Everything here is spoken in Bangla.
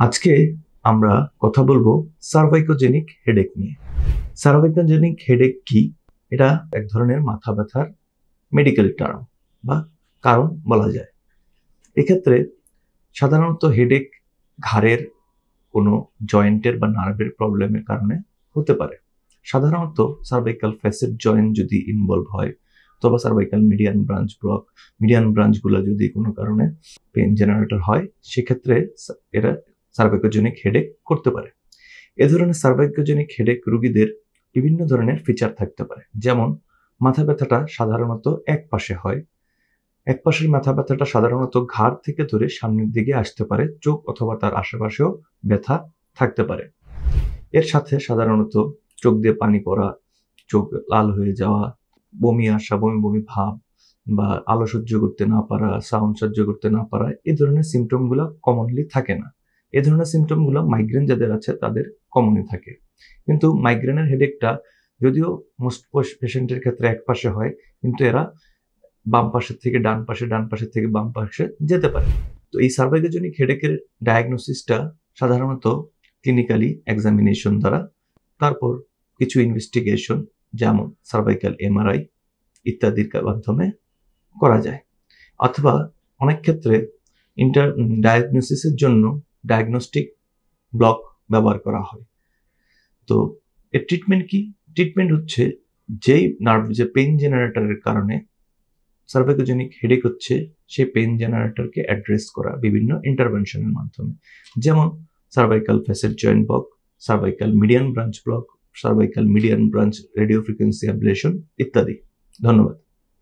আজকে আমরা কথা বলবো সার্ভাইকোজেনিক হেডেক নিয়ে। সার্ভাইকোজেনিক হেডেক কি? এটা এক ধরনের মাথা ব্যথার মেডিকেল টার্ম বা কারণ বলা যায়। এক্ষেত্রে সাধারণত হেডেক ঘাড়ের কোনো জয়েন্টের বা নার্ভের প্রবলেমের কারণে হতে পারে। সাধারণত সার্ভাইকাল ফ্যাসেট জয়েন্ট যদি ইনভলভ হয় অথবা সার্ভাইকাল মিডিয়ান ব্রাঞ্চগুলো যদি কোনো কারণে পেন জেনারেটর হয়, সেক্ষেত্রে এরা সার্ভাইকোজেনিক হেডেক করতে পারে। এ ধরনের সার্ভাইকোজেনিক হেডেক রোগীদের বিভিন্ন ধরনের ফিচার থাকতে পারে, যেমন মাথা ব্যথাটা সাধারণত এক পাশে হয়। এক পাশের মাথা ব্যথাটা সাধারণত ঘাড় থেকে ধরে সামনের দিকে আসতে পারে, চোখ অথবা তার আশেপাশেও ব্যথা থাকতে পারে। এর সাথে সাধারণত চোখ দিয়ে পানি পড়া, চোখ লাল হয়ে যাওয়া, বমি আসা, বমি ভাব বা আলো সহ্য করতে না পারা, সাউন্ড সহ্য করতে না পারা, এই ধরনের সিমটমগুলো কমনলি থাকে না। এই ধরনের সিমটমগুলো মাইগ্রেন যাদের আছে তাদের কমনই থাকে। কিন্তু মাইগ্রেনের হেডেকটা যদিও মোস্ট পেশেন্টের ক্ষেত্রে এক পাশে হয়, কিন্তু এরা বাম পাশের থেকে ডান পাশে, ডান পাশের থেকে বাম পাশে যেতে পারে। তো এই সার্ভাইকোজেনিক হেডেকের ডায়াগনোসিসটা সাধারণত ক্লিনিক্যালি এক্সামিনেশন দ্বারা, তারপর কিছু ইনভেস্টিগেশন যেমন সার্ভাইকাল এমআরআই ইত্যাদির মাধ্যমে করা যায়। অথবা অনেক ক্ষেত্রে ডায়াগনোসিসের জন্য ডায়াগনস্টিক ব্লক ব্যবহার করা হয়। তো এর ট্রিটমেন্ট কি? ট্রিটমেন্ট হচ্ছে যে পেইন জেনারেটরের কারণে সার্ভাইকোজেনিক হেডেক হচ্ছে, সেই পেইন জেনারেটরকে অ্যাড্রেস করা বিভিন্ন ইন্টারভেনশনের মাধ্যমে, যেমন cervical facet joint block, cervical median branch block, cervical median branch radio frequency ablation ইত্যাদি। ধন্যবাদ।